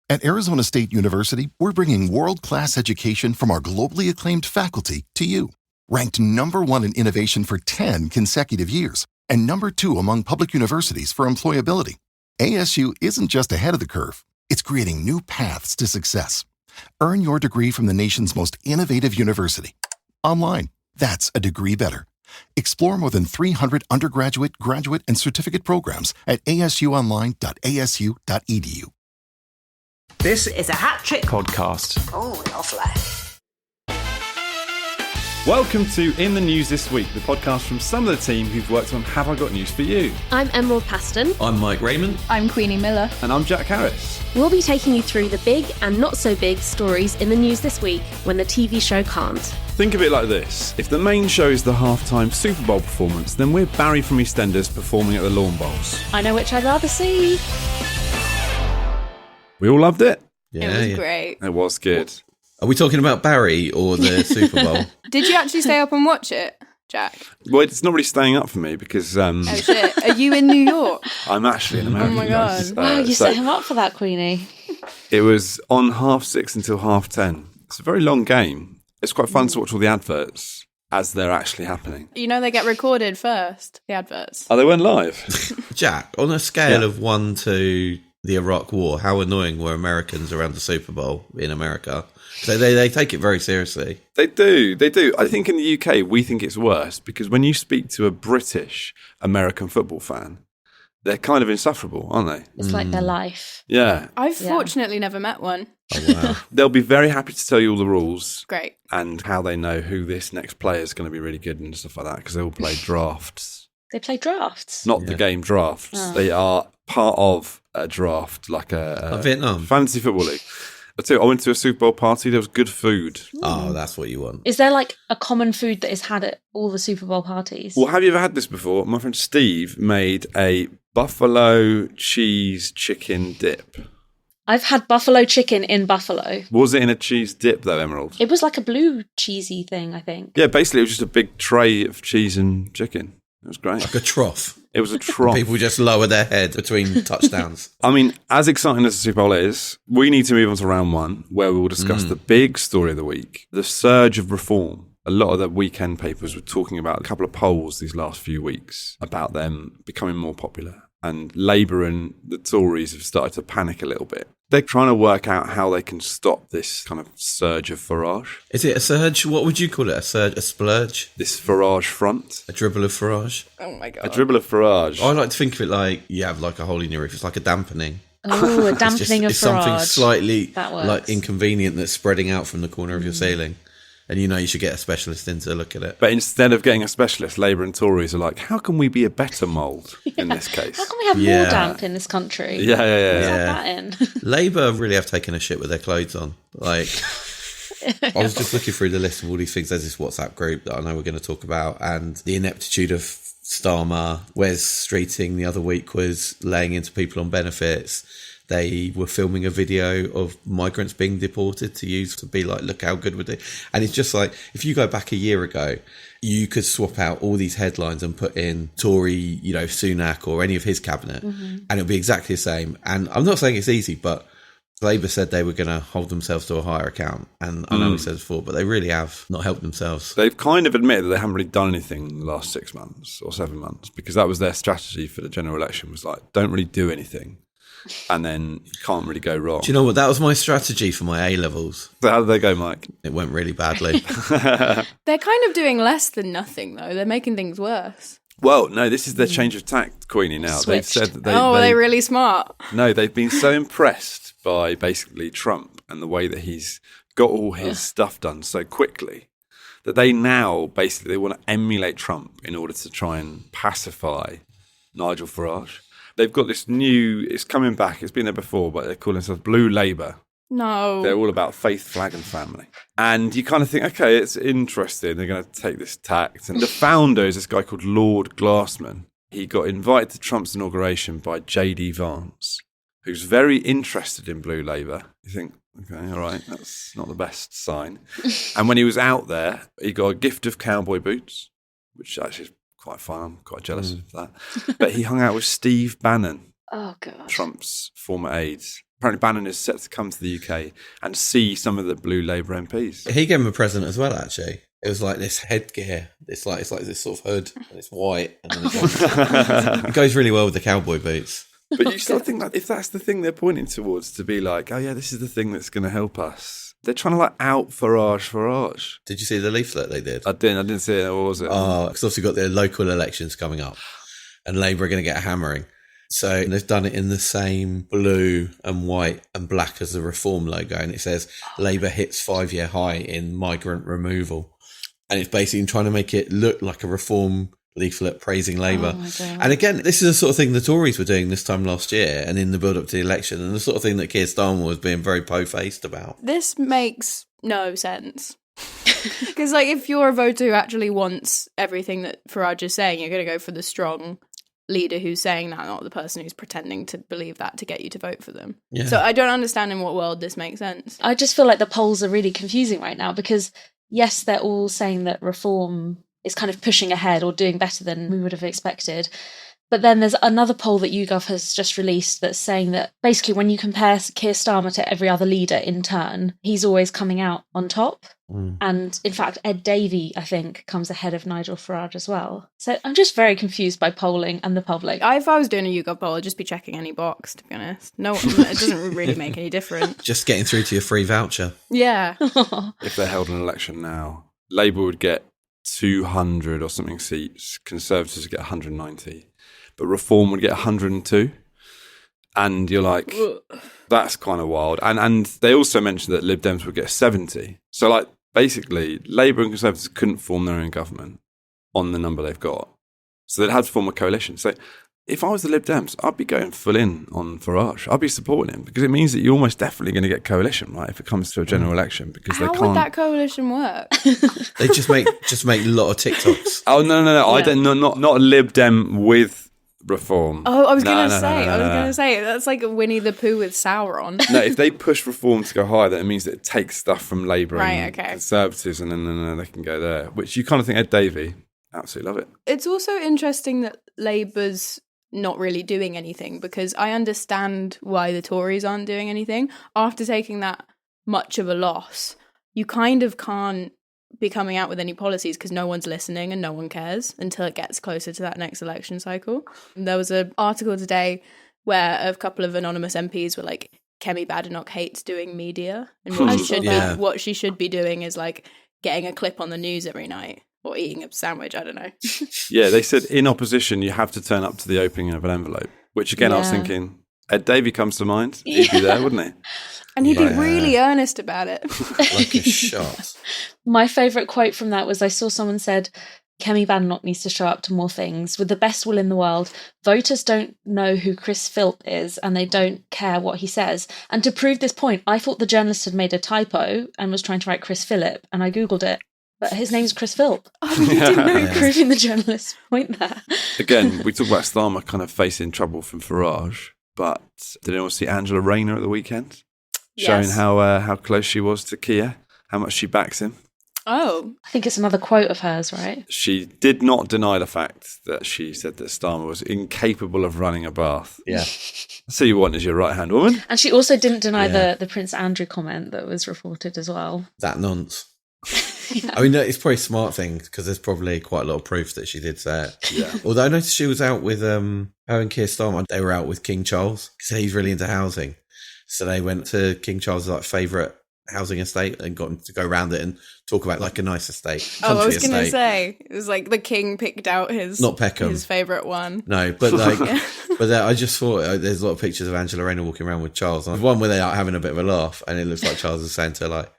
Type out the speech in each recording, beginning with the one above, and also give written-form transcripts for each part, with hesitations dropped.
At Arizona State University, we're bringing world-class education from our globally acclaimed faculty to you. Ranked #1 in innovation for 10 consecutive years and #2 among public universities for employability. ASU isn't just ahead of the curve, it's creating new paths to success. Earn your degree from the nation's most innovative university. Online, that's a degree better. Explore more than 300 undergraduate, graduate, and certificate programs at asuonline.asu.edu. This is a Hat Trick podcast. Oh, lovely. Welcome to In the News This Week, the podcast from some of the team who've worked on Have I Got News For You? I'm Emerald Paston. I'm Mike Rayment. I'm Queenie Miller. And I'm Jack Harris. We'll be taking you through the big and not so big stories in the news this week when the TV show can't. Think of it like this. If the main show is the halftime Super Bowl performance, then we're Barry from EastEnders performing at the Lawn Bowls. I know which I'd rather see. We all loved it. Yeah, it was great. It was good. Are we talking about Barry or the Super Bowl? Did you actually stay up and watch it, Jack? Well, it's not really staying up for me because... Oh, shit. Are you in New York? I'm actually in America. Oh, my God. Wow, you set him up for that, Queenie. It was on 6:30 until 10:30. It's a very long game. It's quite fun to watch all the adverts as they're actually happening. You know they get recorded first, the adverts. Oh, they weren't live? Jack, on a scale of 1 to the Iraq War, how annoying were Americans around the Super Bowl in America? So they take it very seriously. They do. I think in the UK, we think it's worse because when you speak to a British American football fan, they're kind of insufferable, aren't they? It's like their life. Yeah. I've fortunately never met one. Oh, wow. They'll be very happy to tell you all the rules. Great. And how they know who this next player is going to be really good and stuff like that because they all play drafts. They play drafts? Not the game drafts. Oh. They are part of a draft, like a Vietnam fantasy football league. I tell you, I went to a Super Bowl party. There was good food. Oh, that's what you want. Is there like a common food that is had at all the Super Bowl parties? Well, have you ever had this before? My friend Steve made a buffalo cheese chicken dip. I've had buffalo chicken in Buffalo. Was it in a cheese dip, though, Emerald? It was like a blue cheesy thing, I think. Yeah, basically it was just a big tray of cheese and chicken. It was great. Like a trough. It was a trough. People just lower their head between touchdowns. I mean, as exciting as the Super Bowl is, we need to move on to round one, where we will discuss the big story of the week, the surge of reform. A lot of the weekend papers were talking about a couple of polls these last few weeks about them becoming more popular. And Labour and the Tories have started to panic a little bit. They're trying to work out how they can stop this kind of surge of Farage. Is it a surge? What would you call it? A surge? A splurge? This Farage front. A dribble of Farage? Oh, my God. A dribble of Farage. I like to think of it like you have like a hole in your roof. It's like a dampening. Oh, a dampening of It's something Farage. slightly That works. like inconvenient that's spreading out from the corner of your ceiling. And you know you should get a specialist in to look at it. But instead of getting a specialist, Labour and Tories are like, how can we be a better mould in this case? How can we have more damp in this country? Yeah. Let's add that in. Labour really have taken a shit with their clothes on. Like, I was just looking through the list of all these things. There's this WhatsApp group that I know we're going to talk about, and the ineptitude of Starmer. Wes Streeting the other week was laying into people on benefits. They were filming a video of migrants being deported to use to be like, look how good we're doing. And it's just like, if you go back a year ago, you could swap out all these headlines and put in Tory, Sunak or any of his cabinet, and it'll be exactly the same. And I'm not saying it's easy, but Labour said they were going to hold themselves to a higher account. And I know we said this before, but they really have not helped themselves. They've kind of admitted that they haven't really done anything in the last 6 months or 7 months, because that was their strategy for the general election, was like, don't really do anything. And then you can't really go wrong. Do you know what? That was my strategy for my A-levels. So how did they go, Mike? It went really badly. They're kind of doing less than nothing, though. They're making things worse. Well, no, this is their change of tact, Queenie, now. They've Switched. said that they're really smart. No, they've been so impressed by basically Trump and the way that he's got all his stuff done so quickly that they now basically they want to emulate Trump in order to try and pacify Nigel Farage. They've got this new, it's coming back, it's been there before, but they're calling themselves Blue Labour. No. They're all about faith, flag and family. And you kind of think, okay, it's interesting. They're going to take this tact. And the founder is this guy called Lord Glassman. He got invited to Trump's inauguration by J.D. Vance, who's very interested in Blue Labour. You think, okay, all right, that's not the best sign. And when he was out there, he got a gift of cowboy boots, which actually is quite fun. I'm quite jealous of that. But he hung out with Steve Bannon, Oh, God. Trump's former aide. Apparently Bannon is set to come to the UK and see some of the blue Labour MPs. He gave him a present as well, actually. It was like this headgear. It's like this sort of hood, and it's white, and then it goes really well with the cowboy boots. But you still think that if that's the thing they're pointing towards, to be like, oh yeah, this is the thing that's going to help us. They're trying to like out Farage. Did you see the leaflet they did? I didn't see it. What was it? Oh, because obviously got the local elections coming up, and Labour are going to get a hammering. So they've done it in the same blue and white and black as the Reform logo, and it says Labour hits 5-year high in migrant removal. And it's basically trying to make it look like a Reform leaflet praising Labour. Oh my God. And again, this is the sort of thing the Tories were doing this time last year and in the build-up to the election, and the sort of thing that Keir Starmer was being very po-faced about. This makes no sense. Because, like, if you're a voter who actually wants everything that Farage is saying, you're going to go for the strong leader who's saying that, not the person who's pretending to believe that to get you to vote for them. Yeah. So I don't understand in what world this makes sense. I just feel like the polls are really confusing right now because, yes, they're all saying that Reform is kind of pushing ahead or doing better than we would have expected. But then there's another poll that YouGov has just released that's saying that basically when you compare Keir Starmer to every other leader in turn, he's always coming out on top. And in fact, Ed Davey, I think, comes ahead of Nigel Farage as well. So I'm just very confused by polling and the public. If I was doing a YouGov poll, I'd just be checking any box, to be honest. No, it doesn't really make any difference. Just getting through to your free voucher. Yeah. If they held an election now, Labour would get 200 or something seats, Conservatives would get 190, but Reform would get 102. And you're like, that's kind of wild. And they also mentioned that Lib Dems would get 70. So like basically Labour and Conservatives couldn't form their own government on the number they've got. So they'd have to form a coalition. So if I was the Lib Dems, I'd be going full in on Farage. I'd be supporting him because it means that you're almost definitely going to get coalition, right, if it comes to a general election, because How they can't. would that coalition work? They just make a lot of TikToks. Oh no! Yeah. I don't. Not a Lib Dem with Reform. Oh, I was No, going no, to say. no, I was no. going to say that's like a Winnie the Pooh with Sauron. No, if they push Reform to go higher, then it means that it takes stuff from Labour Right, and okay. Conservatives, and then they can go there. Which you kind of think Ed Davey, absolutely love it. It's also interesting that Labour's not really doing anything, because I understand why the Tories aren't doing anything. After taking that much of a loss, you kind of can't be coming out with any policies because no one's listening and no one cares until it gets closer to that next election cycle. There was an article today where a couple of anonymous MPs were like, Kemi Badenoch hates doing media, and what she should be doing is like getting a clip on the news every night or eating a sandwich, I don't know. Yeah, they said in opposition you have to turn up to the opening of an envelope, which again I was thinking Ed Davey comes to mind. He'd be there, wouldn't he? And he'd be really earnest about it. Like a shot. My favourite quote from that was I saw someone said, Kemi Badenoch needs to show up to more things. With the best will in the world, voters don't know who Chris Philp is and they don't care what he says. And to prove this point, I thought the journalist had made a typo and was trying to write Chris Phillip, and I Googled it. But his name's Chris Philp. Oh, you didn't know. Proving the journalist's point there. Again, we talk about Starmer kind of facing trouble from Farage, but did anyone see Angela Rayner at the weekend? Showing how close she was to Keir, how much she backs him. Oh. I think it's another quote of hers, right? She did not deny the fact that she said that Starmer do incapable of running a bath. Yeah. So you want is your right-hand woman. And she also didn't deny the Prince Andrew comment that was reported as well. That nonce. I mean, it's probably a smart thing because there's probably quite a lot of proof that she did say it. Yeah. Although I noticed she was out with her and Keir Starmer. They were out with King Charles because he's really into housing. So they went to King Charles' favourite housing estate and got him to go around it and talk about like a nice estate. Oh, I was going to say, it was like the king picked out his not Peckham, his favourite one. No, but like, I just thought there's a lot of pictures of Angela Rayner walking around with Charles. And there's one where they're out having a bit of a laugh, and it looks like Charles is saying to her like,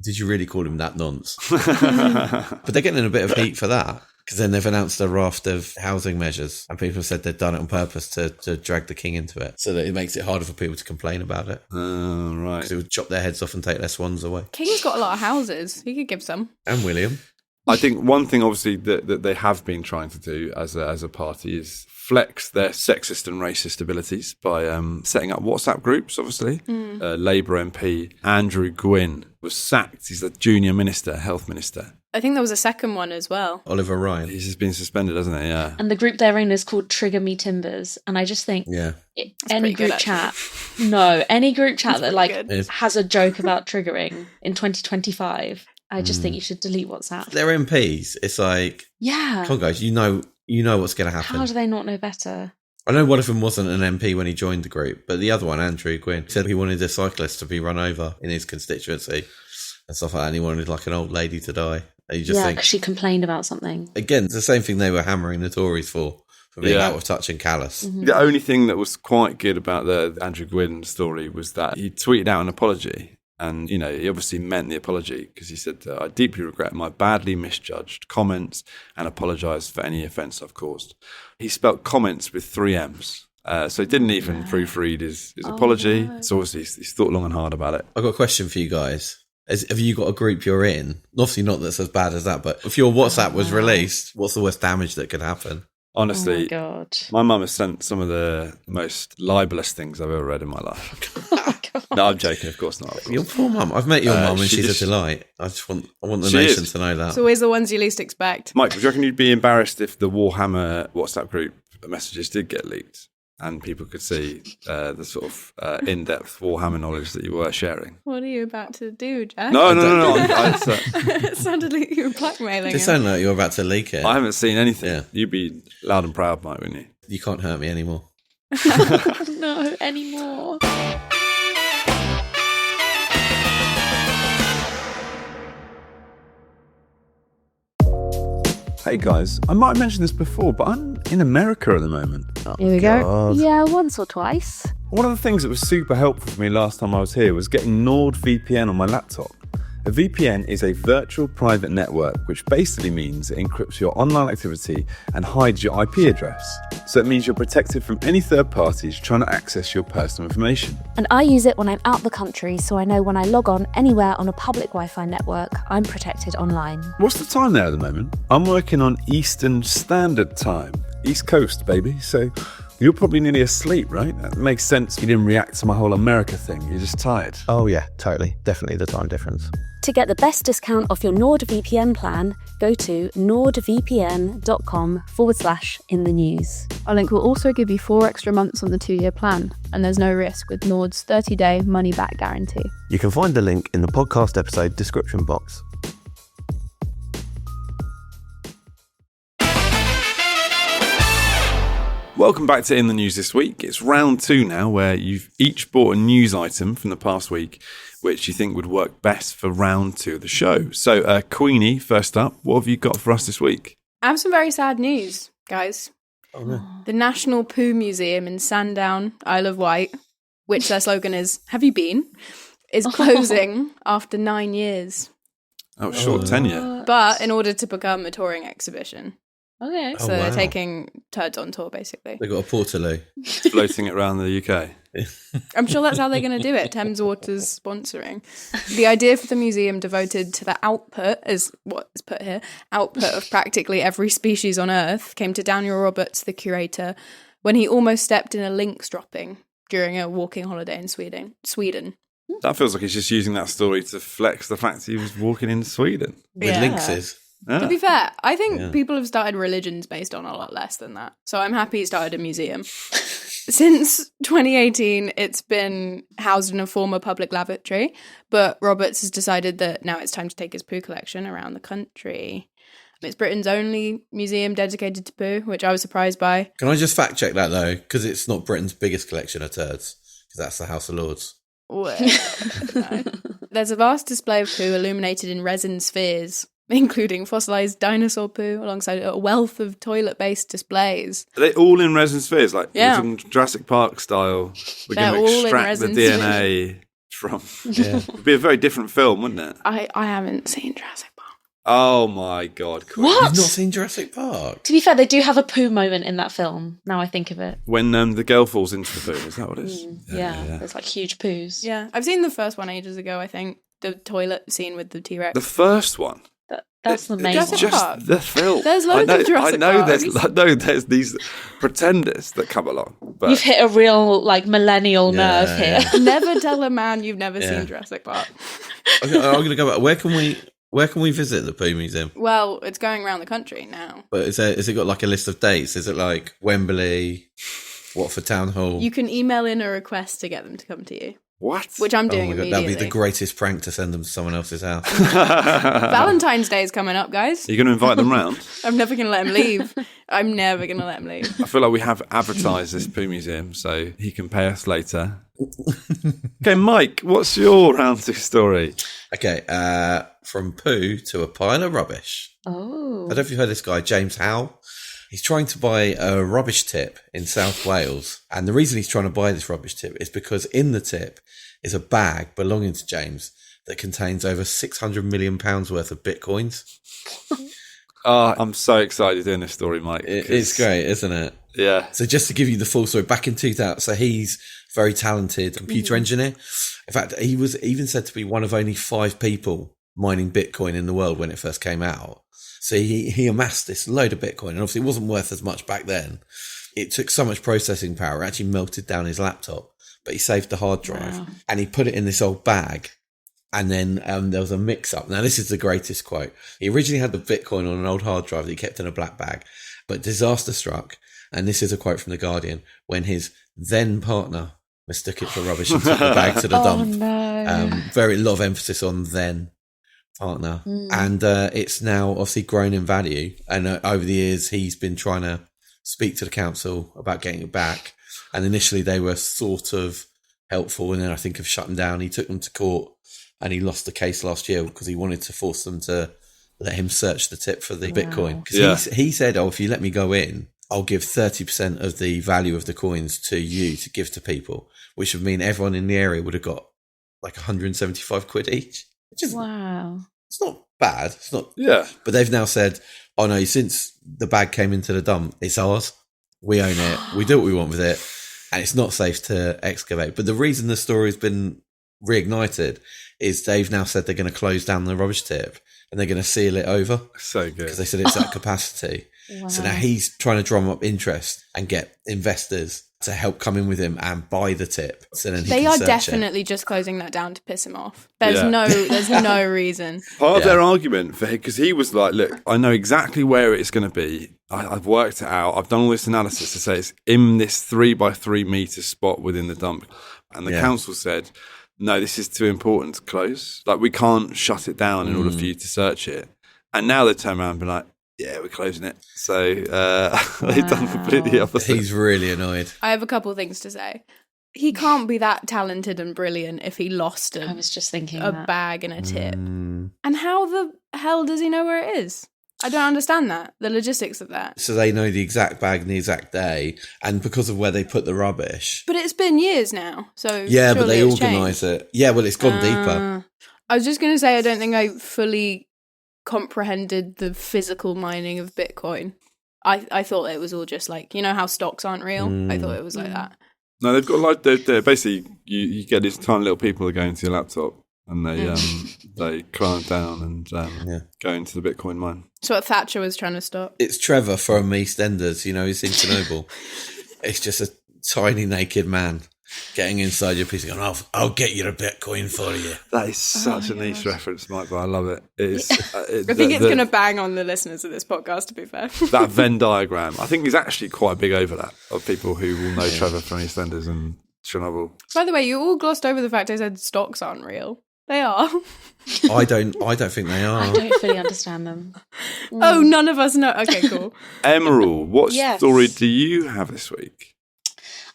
"Did you really call him that nonce?" But they're getting a bit of heat for that. Because then they've announced a raft of housing measures, and people have said they've done it on purpose to drag the king into it, so that it makes it harder for people to complain about it. Oh, right. Because it would chop their heads off and take their swans away. King's got a lot of houses. He could give some. And William. I think one thing, obviously, that they have been trying to do as a party is flex their sexist and racist abilities by setting up WhatsApp groups, obviously. Labour MP Andrew Gwynn was sacked. He's the junior minister, health minister. I think there was a second one as well. Oliver Ryan. He's just been suspended, hasn't he? Yeah. And the group they're in is called Trigger Me Timbers. And I just think any group chat that like has a joke about triggering in 2025, I just think you should delete WhatsApp. They're MPs. It's like, yeah, come on, guys, you know what's going to happen. How do they not know better? I know one of them wasn't an MP when he joined the group, but the other one, Andrew Gwynn, said he wanted a cyclist to be run over in his constituency and stuff like that, and he wanted like an old lady to die. And you just think, because she complained about something. Again, it's the same thing they were hammering the Tories for being out of touch and callous. Mm-hmm. The only thing that was quite good about the Andrew Gwynn story was that he tweeted out an apology. And, he obviously meant the apology because he said, I deeply regret my badly misjudged comments and apologise for any offence I've caused. He spelt comments with 3 M's. So he didn't even proofread his apology. No. So obviously he's thought long and hard about it. I've got a question for you guys. Have you got a group you're in? Obviously not that's as bad as that, but if your WhatsApp was released, what's the worst damage that could happen? Honestly, my mum has sent some of the most libelous things I've ever read in my life. No, I'm joking, of course not. Your poor mum. I've met your mum and she's a delight. I want the nation to know that. It's always the ones you least expect. Mike, do you reckon you'd be embarrassed if the Warhammer WhatsApp group messages did get leaked and people could see the sort of in-depth Warhammer knowledge that you were sharing? What are you about to do, Jack? No. It sounded like you were blackmailing. It sounded like you were about to leak it. I haven't seen anything. Yeah. You'd be loud and proud, Mike, wouldn't you? You can't hurt me anymore. No, anymore. Hey guys, I might have mentioned this before, but I'm in America at the moment. Here we go. Yeah, once or twice. One of the things that was super helpful for me last time I was here was getting NordVPN on my laptop. A VPN is a virtual private network, which basically means it encrypts your online activity and hides your IP address. So it means you're protected from any third parties trying to access your personal information. And I use it when I'm out the country, so I know when I log on anywhere on a public Wi-Fi network, I'm protected online. What's the time there at the moment? I'm working on Eastern Standard Time. East Coast, baby. So you're probably nearly asleep, right? That makes sense. You didn't react to my whole America thing. You're just tired. Oh yeah, totally. Definitely the time difference. To get the best discount off your NordVPN plan, go to nordvpn.com/in-the-news. Our link will also give you 4 extra months on the 2-year plan, and there's no risk with Nord's 30-day money-back guarantee. You can find the link in the podcast episode description box. Welcome back to In the News this week. It's round 2 now, where you've each bought a news item from the past week, which you think would work best for round 2 of the show. So, Queenie, first up, what have you got for us this week? I have some very sad news, guys. Oh, no. The National Poo Museum in Sandown, Isle of Wight, which their slogan is, "Have you been?" is closing after 9 years. Oh, short tenure. But in order to become a touring exhibition. Okay. So they're taking turds on tour, basically. They got a portaloo. Floating it around the UK. I'm sure that's how they're going to do it. Thames Water's sponsoring. The idea for the museum devoted to the output, is what is put here, output of practically every species on Earth, came to Daniel Roberts, the curator, when he almost stepped in a lynx dropping during a walking holiday in Sweden. That feels like he's just using that story to flex the fact he was walking in Sweden. With lynxes. To be fair, I think people have started religions based on a lot less than that. So I'm happy he started a museum. Since 2018, it's been housed in a former public lavatory, but Roberts has decided that now it's time to take his poo collection around the country. It's Britain's only museum dedicated to poo, which I was surprised by. Can I just fact check that, though? Because it's not Britain's biggest collection of turds, because that's the House of Lords. Well, no. There's a vast display of poo illuminated in resin spheres, including fossilised dinosaur poo, alongside a wealth of toilet-based displays. Are they all in resin spheres? Like Jurassic Park style? We're going to extract the DNA from... Yeah. It would be a very different film, wouldn't it? I haven't seen Jurassic Park. Oh my God. Queen. What? You've not seen Jurassic Park? To be fair, they do have a poo moment in that film, now I think of it. When the girl falls into the poo, is that what it is? Yeah, there's like huge poos. Yeah, I've seen the first one ages ago, I think. The toilet scene with the T-Rex. The first one? That's the main Jurassic one. Just Park. the film. There's loads of Jurassic There's these pretenders that come along. But You've hit a real millennial nerve here. Never tell a man you've never seen Jurassic Park. I'm going to go back. Where can we visit the Pooh Museum? Well, it's going around the country now. But has it got like a list of dates? Is it like Wembley, Watford Town Hall? You can email in a request to get them to come to you. what? Which I'm doing Oh my God, immediately. that'd be the greatest prank to send them to someone else's house. Valentine's Day is coming up, guys. Are you going to invite them round? I'm never going to let him leave. I'm never going to let him leave. I feel like we have advertised this Pooh Museum, so he can pay us later. Okay, Mike, what's your round two story? Okay, from poo to a pile of rubbish. Oh. I don't know if you've heard of this guy, James Howe. He's trying to buy a rubbish tip in South Wales. And the reason he's trying to buy this rubbish tip is because in the tip is a bag belonging to James that contains over £600 million worth of bitcoins. Oh, I'm so excited doing this story, Mike. It's great, isn't it? Yeah. So just to give you the full story, back in 2000, so he's a very talented computer engineer. In fact, he was even said to be one of only 5 people mining Bitcoin in the world when it first came out. So he amassed this load of Bitcoin, and obviously it wasn't worth as much back then. It took so much processing power, it actually melted down his laptop, but he saved the hard drive and he put it in this old bag. And then there was a mix-up. Now, this is the greatest quote. He originally had the Bitcoin on an old hard drive that he kept in a black bag, but disaster struck. And this is a quote from The Guardian, when his then partner mistook it for rubbish and took the bag to the dump. No. Very lot of emphasis on then partner. And it's now obviously grown in value. And over the years, he's been trying to speak to the council about getting it back. And initially, they were sort of helpful. And then I think have shut him down. He took them to court. And he lost the case last year because he wanted to force them to let him search the tip for the Bitcoin. Because he said, if you let me go in, I'll give 30% of the value of the coins to you to give to people, which would mean everyone in the area would have got like 175 quid each. Which is, it's not bad. It's not. Yeah. But they've now said, oh no, since the bag came into the dump, it's ours. We own it. We do what we want with it. And it's not safe to excavate. But the reason the story's been reignited is they've now said they're going to close down the rubbish tip and they're going to seal it over. So good. Because they said it's at capacity. So now he's trying to drum up interest and get investors to help come in with him and buy the tip. So then they are definitely just closing that down to piss him off. There's no reason. Part of their argument for because he was like, look, I know exactly where it's going to be. I've worked it out. I've done all this analysis to say it's in this 3x3 meter spot within the dump. And the council said, no, this is too important to close. Like, we can't shut it down in order for you to search it. And now they turn around and be like, yeah, we're closing it. So they've done completely opposite. He's really annoyed. I have a couple of things to say. He can't be that talented and brilliant if he lost I was just thinking a bag and a tip. And how the hell does he know where it is? I don't understand that, the logistics of that. So they know the exact bag and the exact day, and because of where they put the rubbish. But it's been years now, so yeah, but they organise organise it. Yeah, well, it's gone deeper. I was just going to say, I don't think I fully comprehended the physical mining of Bitcoin. I thought it was all just like, you know how stocks aren't real? I thought it was like that. No, they've got like they're basically you get these tiny little people that go into your laptop and they climb down and go into the Bitcoin mine. So what Thatcher was trying to stop. It's Trevor from EastEnders, you know, he's in Chernobyl. It's just a tiny naked man getting inside your PC going, I'll get you a Bitcoin for you. That is such a niche reference, Mike, but I love it. It's, I think it's going to bang on the listeners of this podcast, to be fair. That Venn diagram, I think, is actually quite a big overlap of people who will know Trevor from EastEnders and Chernobyl. By the way, you all glossed over the fact I said stocks aren't real. They are. I don't think they are. I don't fully understand them. Oh, none of us know. Okay, cool. Emerald, what story do you have this week?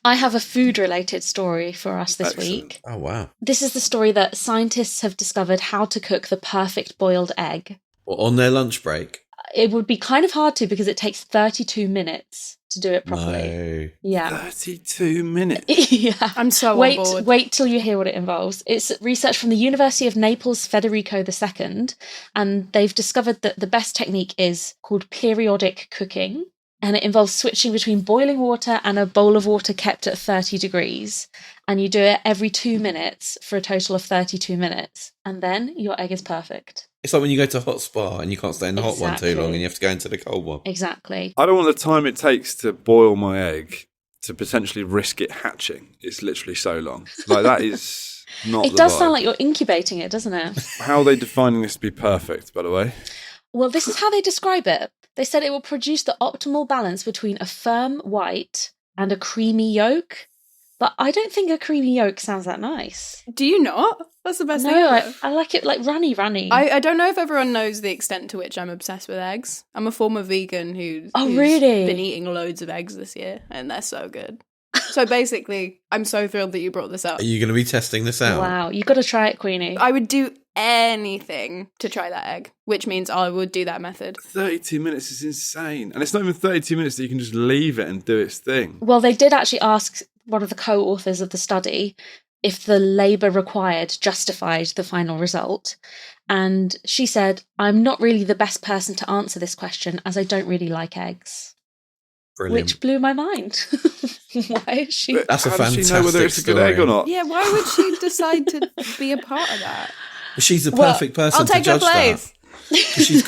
I have a food-related story for us this week. Oh, wow. This is the story that scientists have discovered how to cook the perfect boiled egg. Well, on their lunch break? It would be kind of hard to because it takes 32 minutes to do it properly. No. Yeah. 32 minutes? Yeah. I'm so on board. Wait till you hear what it involves. It's research from the University of Naples Federico II, and they've discovered that the best technique is called periodic cooking. And it involves switching between boiling water and a bowl of water kept at 30 degrees. And you do it every 2 minutes for a total of 32 minutes. And then your egg is perfect. It's like when you go to a hot spa and you can't stay in the hot one too long and you have to go into the cold one. Exactly. I don't want the time it takes to boil my egg to potentially risk it hatching. It's literally so long. Like, that is not It does sound like you're incubating it, doesn't it? How are they defining this to be perfect, by the way? Well, this is how they describe it. They said it will produce the optimal balance between a firm white and a creamy yolk. But I don't think a creamy yolk sounds that nice. Do you not? That's the best thing No, ever. I like it like runny. I don't know if everyone knows the extent to which I'm obsessed with eggs. I'm a former vegan who's really been eating loads of eggs this year, and they're so good. So basically, I'm so thrilled that you brought this up. Are you going to be testing this out? Wow, you got to try it, Queenie. I would do anything to try that egg, which means I would do that method. 32 minutes is insane. And it's not even 32 minutes that you can just leave it and do its thing. Well, they did actually ask one of the co-authors of the study if the labour required justified the final result. And she said, "I'm not really the best person to answer this question as I don't really like eggs." Brilliant. Which blew my mind. Why is she? That's a How fantastic does she know whether it's a good story. egg or not? Yeah, why would she decide to be a part of that? She's the perfect person I'll to take her judge that. place. 'Cause she's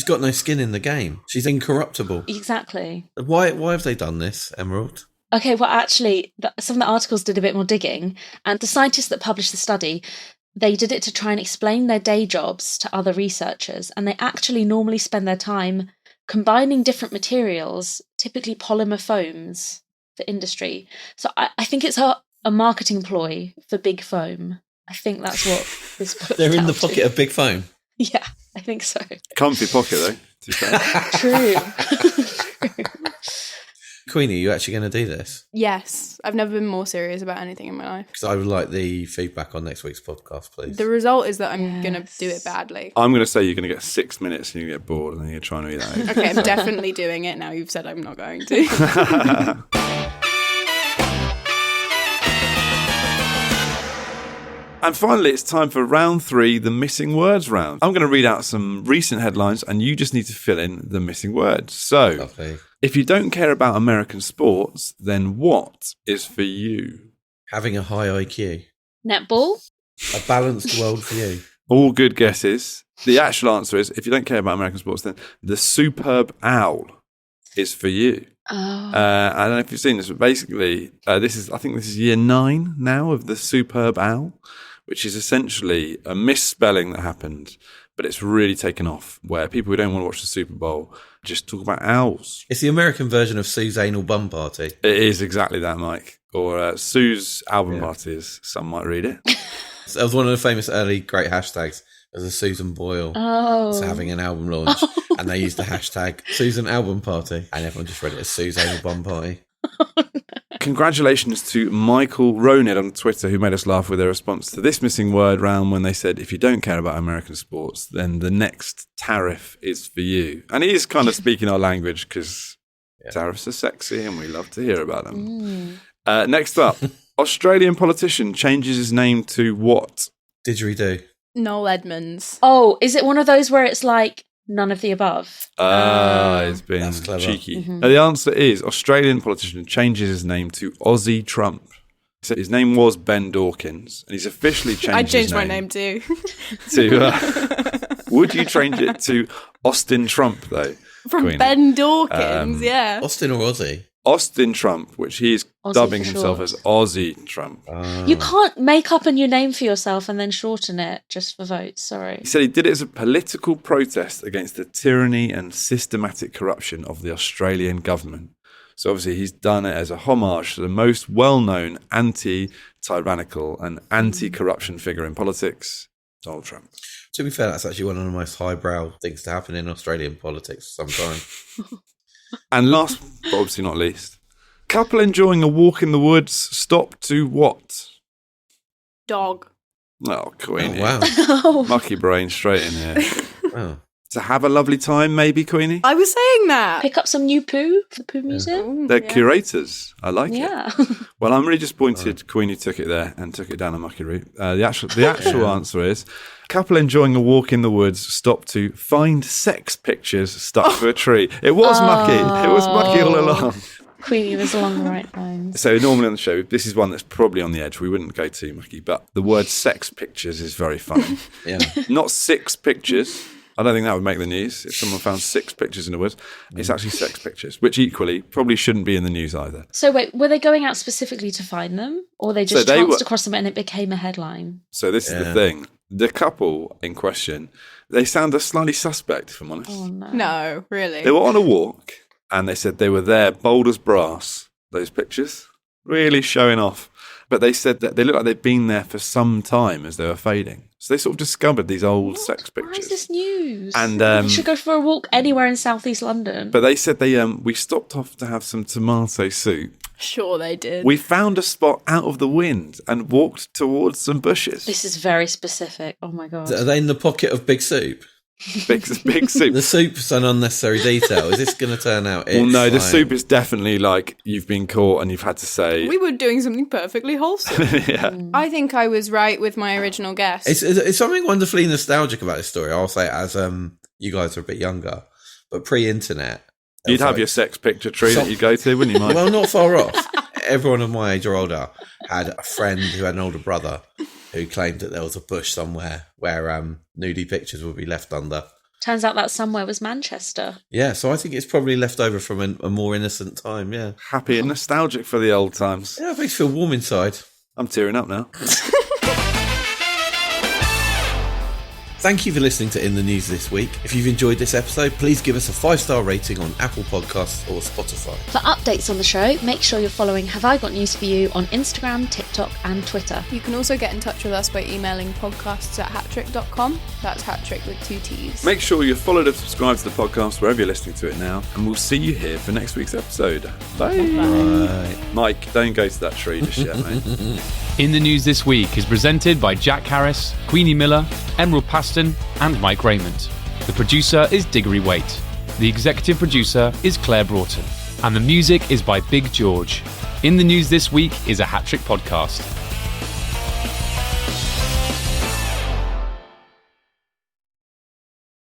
got no skin in the game. She's incorruptible. Exactly. Why have they done this, Emerald? Okay, well, actually, some of the articles did a bit more digging, and the scientists that published the study, they did it to try and explain their day jobs to other researchers, and they actually normally spend their time combining different materials, typically polymer foams, for industry. So I think it's a marketing ploy for Big Foam. I think that's what this book's They're in down the to. pocket of Big Foam. Yeah, I think so. Comfy pocket, though, to be fair. True. Queenie, are you actually going to do this? Yes, I've never been more serious about anything in my life. Because I would like the feedback on next week's podcast, please. The result is that I'm going to do it badly. I'm going to say you're going to get 6 minutes and you get bored and then you're trying to eat that egg. Okay, I'm definitely doing it now. You've said I'm not going to. And finally, it's time for round 3, the missing words round. I'm going to read out some recent headlines and you just need to fill in the missing words. So, Lovely. if you don't care about American sports, then what is for you? Having a high IQ. Netball? A balanced world view. All good guesses. The actual answer is, if you don't care about American sports, then the superb owl is for you. Oh. I don't know if you've seen this, but basically, I think this is year 9 now of the superb owl, which is essentially a misspelling that happened, but it's really taken off, where people who don't want to watch the Super Bowl just talk about owls. It's the American version of Sue's anal bum party. It is exactly that, Mike. Or Sue's album party, as some might read it. That was one of the famous early great hashtags. As a Susan Boyle was having an album launch, and they used the hashtag Susan Album Party, and everyone just read it as Sue's Anal Bum Party. Congratulations to Michael Ronid on Twitter, who made us laugh with their response to this missing word round when they said, if you don't care about American sports, then the next tariff is for you. And he is kind of speaking our language because tariffs are sexy and we love to hear about them. Next up, Australian politician changes his name to what? Didgeridoo. Noel Edmonds. Oh, is it one of those where it's like none of the above? It's been That's clever. cheeky. Mm-hmm. Now, the answer is Australian politician changes his name to Aussie Trump. So his name was Ben Dawkins, and he's officially changed I changed his my name too. Would you change it to Austin Trump, though? From Queenie? Ben Dawkins, yeah. Austin or Aussie? Austin Trump, which he is Aussie dubbing for himself short. as Aussie Trump. You can't make up a new name for yourself and then shorten it just for votes. Sorry. He said he did it as a political protest against the tyranny and systematic corruption of the Australian government. So obviously he's done it as a homage to the most well-known anti-tyrannical and anti-corruption figure in politics, Donald Trump. To be fair, that's actually one of the most highbrow things to happen in Australian politics sometimes. And last, but obviously not least, couple enjoying a walk in the woods stop to what? Dog. Oh, Queenie. Oh, wow. Mucky brain straight in here. Wow. To have a lovely time, maybe, Queenie? I was saying that. Pick up some new poo for the Poo Museum. They're curators. I like Yeah. it. Well, I'm really disappointed Queenie took it there and took it down a mucky route. The actual answer is, couple enjoying a walk in the woods stop to find sex pictures stuck to a tree. It was mucky. It was mucky all along. Queenie was along the right lines. So normally on the show, this is one that's probably on the edge. We wouldn't go too mucky, but the word sex pictures is very funny. Yeah. Not 6 pictures. I don't think that would make the news if someone found 6 pictures in the woods. It's actually sex pictures, which equally probably shouldn't be in the news either. So wait, were they going out specifically to find them? Or they just chanced across them and it became a headline? So this is the thing. The couple in question, they sound a slightly suspect, if I'm honest. Oh, no. No, really. They were on a walk and they said they were there, bold as brass, those pictures, really showing off. But they said that they looked like they'd been there for some time as they were fading. So they sort of discovered these old sex pictures. Why is this news? And you should go for a walk anywhere in southeast London. But they said we stopped off to have some tomato soup. Sure they did. We found a spot out of the wind and walked towards some bushes. This is very specific. Oh my God. Are they in the pocket of Big Soup? Big soup. The soup's an unnecessary detail. Is this going to turn out? Well, no, the soup is definitely like you've been caught and you've had to say... We were doing something perfectly wholesome. Yeah. I think I was right with my original guess. It's something wonderfully nostalgic about this story. I'll say it as you guys are a bit younger, but pre-internet. You'd have your sex picture tree that you go to, wouldn't you, Mike? Well, not far off. Everyone of my age or older had a friend who had an older brother who claimed that there was a bush somewhere where nudie pictures would be left under. Turns out that somewhere was Manchester. Yeah, so I think it's probably left over from a more innocent time, yeah. Happy and nostalgic for the old times. Yeah, it makes me feel warm inside. I'm tearing up now. Thank you for listening to In the News this week. If you've enjoyed this episode, please give us a 5-star rating on Apple Podcasts or Spotify. For updates on the show, make sure you're following Have I Got News For You on Instagram, TikTok and Twitter. You can also get in touch with us by emailing podcasts@hattrick.com. That's hattrick with 2 T's. Make sure you're followed and subscribed to the podcast wherever you're listening to it now, and we'll see you here for next week's episode. Bye. Bye. Mike, don't go to that tree just yet, mate. In the News this week is presented by Jack Harris, Queenie Miller, Emerald Paston and Mike Rayment. The producer is Diggory Waite. The executive producer is Claire Broughton. And the music is by Big George. In the News this week is a Hat Trick podcast.